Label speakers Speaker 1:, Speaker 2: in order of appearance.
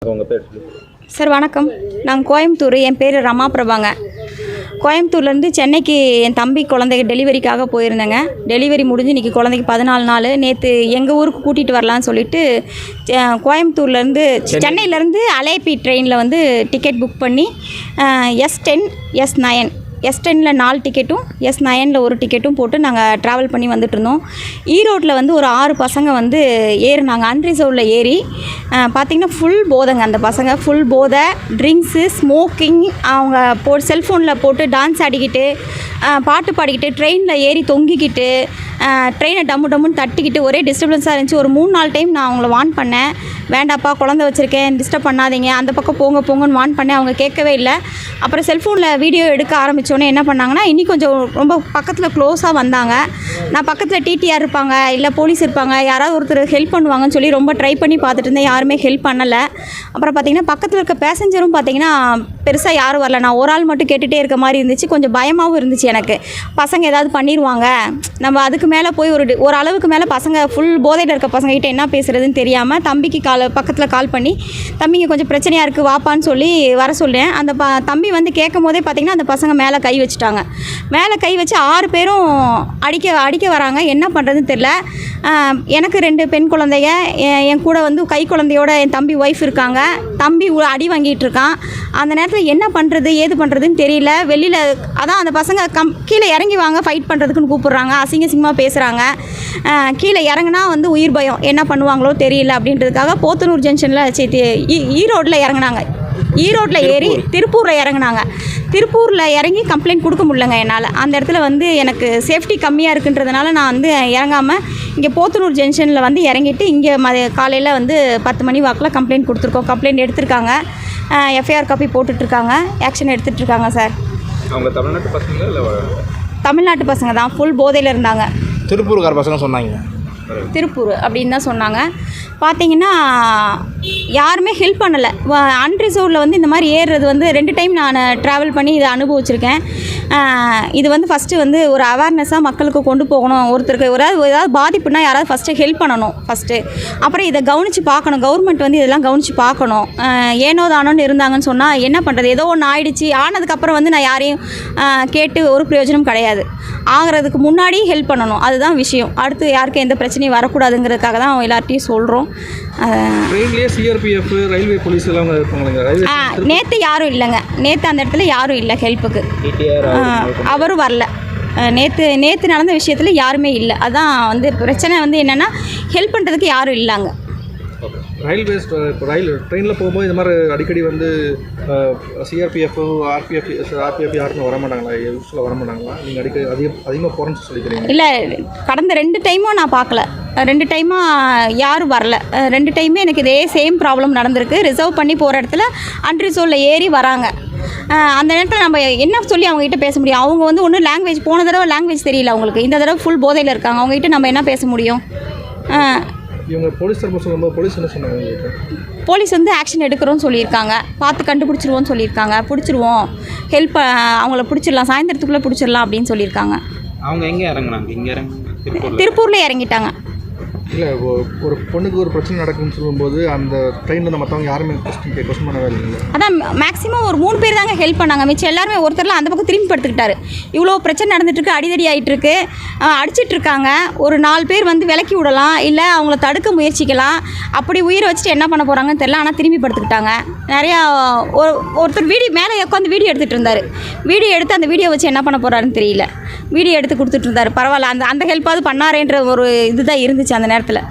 Speaker 1: உங்கள் பேர்?
Speaker 2: சார் வணக்கம். நாங்கள் கோயம்புத்தூர். என் பேர் ரமா பிரபாங்க. கோயம்புத்தூர்லேருந்து சென்னைக்கு என் தம்பி குழந்தைக்கு டெலிவரிக்காக போயிருந்தேங்க. டெலிவரி முடிஞ்சு இன்றைக்கி குழந்தைக்கு 14 நாள். நேற்று எங்கள் ஊருக்கு கூட்டிகிட்டு வரலான்னு சொல்லிட்டு கோயம்புத்தூர்லேருந்து சென்னையிலேருந்து அலேபி ட்ரெயினில் வந்து டிக்கெட் புக் பண்ணி S10 S9 S10ல் 4 டிக்கெட்டும் S9ல் 1 டிக்கெட்டும் போட்டு நாங்கள் ட்ராவல் பண்ணி வந்துட்டுருந்தோம். ஈரோட்டில் வந்து ஒரு 6 பசங்க வந்து ஏறினாங்க. அன்ரிசர்வ்டில் ஏறி பார்த்திங்கன்னா ஃபுல் போதைங்க. அந்த பசங்க ஃபுல் போதை, ட்ரிங்க்ஸு, ஸ்மோக்கிங். அவங்க செல்ஃபோனில் போட்டு டான்ஸ் ஆடிக்கிட்டு பாட்டு பாடிக்கிட்டு ட்ரெயினில் ஏறி தொங்கிக்கிட்டு ட்ரெயினை டம்முன்னு தட்டிக்கிட்டு ஒரே டிஸ்டர்பன்ஸாக இருந்துச்சு. ஒரு 3-4 டைம் நான் அவங்கள வார்ன் பண்ணேன், வேண்டாப்பா குழந்தை வச்சுருக்கேன், டிஸ்டர்ப் பண்ணாதீங்க, அந்த பக்கம் போங்கன்னு வார்ன் பண்ணேன். அவங்க கேட்கவே இல்லை. அப்புறம் செல்ஃபோனில் வீடியோ எடுக்க ஆரம்பித்தோன்னே என்ன பண்ணாங்கன்னா, இன்னும் கொஞ்சம் ரொம்ப பக்கத்தில் க்ளோஸாக வந்தாங்க. நான் பக்கத்தில் டிடிஆர் இருப்பாங்க, இல்லை போலீஸ் இருப்பாங்க, யாராவது ஒருத்தர் ஹெல்ப் பண்ணுவாங்கன்னு சொல்லி ரொம்ப ட்ரை பண்ணி பார்த்துட்டு இருந்தேன். யாருமே ஹெல்ப் பண்ணலை. அப்புறம் பார்த்திங்கன்னா பக்கத்தில் இருக்க பேசஞ்சரும் பார்த்திங்கன்னா பெருசாக யாரும் வரல. நான் ஒரு ஆள் மட்டும் கேட்டுகிட்டே இருக்க மாதிரி இருந்துச்சு. கொஞ்சம் பயமாகவும் இருந்துச்சு எனக்கு. பசங்க ஏதாவது பண்ணிடுவாங்க, நம்ம அதுக்கு மேலே போய் ஒரு அளவுக்கு மேலே பசங்க ஃபுல் போதையில் இருக்க பசங்ககிட்ட என்ன பேசுகிறதுன்னு தெரியாமல் தம்பிக்கு பக்கத்தில் கால் பண்ணி, தம்பிங்க கொஞ்சம் பிரச்சனையாக இருக்குது வாப்பான்னு சொல்லி வர சொல்லேன். அந்த தம்பி வந்து கேட்கும் போதே பார்த்திங்கன்னா அந்த பசங்க மேலே கை வச்சுட்டாங்க. மேலே கை வச்சு 6 பேரும் அடிக்க வராங்க. என்ன பண்ணுறதுன்னு தெரில. எனக்கு 2 பெண் குழந்தைங்க, என் கூட வந்து கை குழந்தையோட என் தம்பி ஒய்ஃப் இருக்காங்க. தம்பி அடி வாங்கிட்டு இருக்கான். அந்த நேரத்தில் என்ன பண்ணுறது ஏது பண்ணுறதுன்னு தெரியல. வெளியில் அதான் அந்த பசங்க கீழே இறங்கி வாங்க ஃபைட் பண்ணுறதுக்குன்னு கூப்பிட்றாங்க. அசிங்கமாக பேசுகிறாங்க. கீழே இறங்கினா வந்து உயிர் பயம், என்ன பண்ணுவாங்களோ தெரியல அப்படின்றதுக்காக போத்தனூர் ஜங்ஷனில் ஈரோட்டில் இறங்கினாங்க. ஈரோட்டில் ஏறி திருப்பூரில் இறங்கினாங்க. திருப்பூரில் இறங்கி கம்ப்ளைண்ட் கொடுக்க முடியலங்க என்னால். அந்த இடத்துல வந்து எனக்கு சேஃப்டி கம்மியாக இருக்குன்றதுனால நான் வந்து இறங்காமல் இங்கே போத்தனூர் ஜங்ஷனில் வந்து இறங்கிட்டு இங்கே காலையில் வந்து 10 மணி வாக்கில் கம்ப்ளைண்ட் கொடுத்துருக்கோம். கம்ப்ளைண்ட் எடுத்திருக்காங்க, எஃப்ஐஆர் காப்பி போட்டுட்ருக்காங்க, ஆக்ஷன் எடுத்துகிட்ருக்காங்க சார்.
Speaker 1: அவங்க தமிழ்நாட்டு பசங்க இல்லை?
Speaker 2: தமிழ்நாட்டு பசங்க தான், ஃபுல் போதையில் இருந்தாங்க.
Speaker 3: திருப்பூர்கார பசங்க சொன்னாங்க.
Speaker 2: திருப்பூர் அப்படின்னு தான் சொன்னாங்க. பார்த்தீங்கன்னா யாருமே ஹெல்ப் பண்ணலை. அன்ரிசர்வ்டில் வந்து இந்த மாதிரி ஏறுறது வந்து 2 டைம் நான் ட்ராவல் பண்ணி இதை அனுபவிச்சிருக்கேன். இது வந்து ஃபஸ்ட்டு வந்து ஒரு அவேர்னஸாக மக்களுக்கு கொண்டு போகணும். ஒருத்தருக்கு ஏதாவது பாதிப்புனா யாராவது ஃபஸ்ட்டு ஹெல்ப் பண்ணணும் ஃபஸ்ட்டு. அப்புறம் இதை கவனித்து பார்க்கணும். கவர்மெண்ட் வந்து இதெல்லாம் கவனித்து பார்க்கணும். ஏனோ தானோன்னு இருந்தாங்கன்னு சொன்னால் என்ன பண்ணுறது? ஏதோ ஒன்று ஆயிடுச்சு. ஆனதுக்கப்புறம் வந்து நான் யாரையும் கேட்டு ஒரு பிரயோஜனம் கிடையாது. ஆகிறதுக்கு முன்னாடி ஹெல்ப் பண்ணணும், அதுதான் விஷயம். அடுத்து யாருக்கும் எந்த பிரச்சனையும் வரக்கூடாதுங்கிறதுக்காக தான் எல்லார்ட்டையும் சொல்கிறோம்.
Speaker 1: ட்ரெயின்லேயே சிஆர்பிஎஃப், ரயில்வே போலீஸ் எல்லாம் இருப்பாங்க.
Speaker 2: நேற்று யாரும் இல்லைங்க. நேற்று அந்த இடத்துல யாரும் இல்லை ஹெல்ப்புக்கு. அவரும் வரல. நேற்று நடந்த விஷயத்தில் யாருமே இல்லை. அதான் வந்து பிரச்சனை வந்து என்னென்னா ஹெல்ப் பண்ணுறதுக்கு யாரும் இல்லைங்க.
Speaker 1: ரயில்வேஸ் ட்ரெயினில் போகும்போது இந்த மாதிரி அடிக்கடி வந்து சிஆர்பிஎஃப், ஆர்பிஎஃப் யாருமே வரமாட்டாங்களா? யூஸ்ஃபுல்லாக வரமாட்டாங்களா? நீங்கள் அதிகமாக போகிறேன்னு சொல்லிக்கிறீங்க.
Speaker 2: இல்லை, கடந்த 2 டைமும் நான் பார்க்கல. 2 டைமாக யாரும் வரல. 2 டைமே எனக்கு இதே சேம் ப்ராப்ளம் நடந்திருக்கு. ரிசர்வ் பண்ணி போகிற இடத்துல அன்ரிசர்வ்டில் ஏறி வராங்க. அந்த நேரத்தில் நம்ம என்ன சொல்லி அவங்ககிட்ட பேச முடியும்? அவங்க வந்து ஒன்றும் லாங்குவேஜ், போன தடவை லாங்குவேஜ் தெரியல அவங்களுக்கு, இந்த தடவை ஃபுல் போதையில் இருக்காங்க. அவங்ககிட்ட நம்ம என்ன பேச முடியும்?
Speaker 1: இவங்க போலீஸ் தரப்பு சொல்லும்போது போலீஸ் என்ன சொன்னாங்க?
Speaker 2: போலீஸ் வந்து ஆக்ஷன் எடுக்கிறோன்னு சொல்லியிருக்காங்க. பார்த்து கண்டுபிடிச்சிருவோன்னு சொல்லியிருக்காங்க. பிடிச்சிருவோம், ஹெல்ப் அவங்கள பிடிச்சிடலாம், சாயந்தரத்துக்குள்ளே பிடிச்சிடலாம் அப்படின்னு சொல்லியிருக்காங்க.
Speaker 1: அவங்க எங்கே இறங்குனாங்க? இங்கே
Speaker 2: திருப்பூரில் இறங்கிட்டாங்க.
Speaker 1: இல்லை, ஒரு பொண்ணுக்கு ஒரு பிரச்சனை நடக்குன்னு சொல்லும்போது அந்த ட்ரெயினில் மற்றவங்க யாருமே கொஸ்டின் பண்ணவே இல்லை.
Speaker 2: அதான் மேக்ஸிமம் ஒரு 3 பேர் தாங்க ஹெல்ப் பண்ணாங்க. மிச்சம் எல்லாருமே ஒருத்தர்லாம் அந்த பக்கம் திரும்பி படுத்துக்கிட்டாரு. இவ்வளோ பிரச்சனை நடந்துட்டுருக்கு, அடிதடி ஆகிட்டுருக்கு, அடிச்சிட்ருக்காங்க. ஒரு 4 பேர் வந்து விலக்கி விடலாம், இல்லை அவங்கள தடுக்க முயற்சிக்கலாம். அப்படி உயிரை வச்சுட்டு என்ன பண்ண போகிறாங்கன்னு தெரியல. ஆனால் திரும்பி படுத்துக்கிட்டாங்க. நிறையா ஒருத்தர் மேலே உட்காந்து வீடியோ எடுத்துகிட்டு இருந்தார். வீடியோ எடுத்து அந்த வீடியோ வச்சு என்ன பண்ண போகிறாருன்னு தெரியல. வீடியோ எடுத்து கொடுத்துட்டு இருந்தார். பரவாயில்ல, அந்த ஹெல்ப்பாவது பண்ணாரேன்ற ஒரு இதுதான் இருந்துச்சு அந்த நேரத்தில்.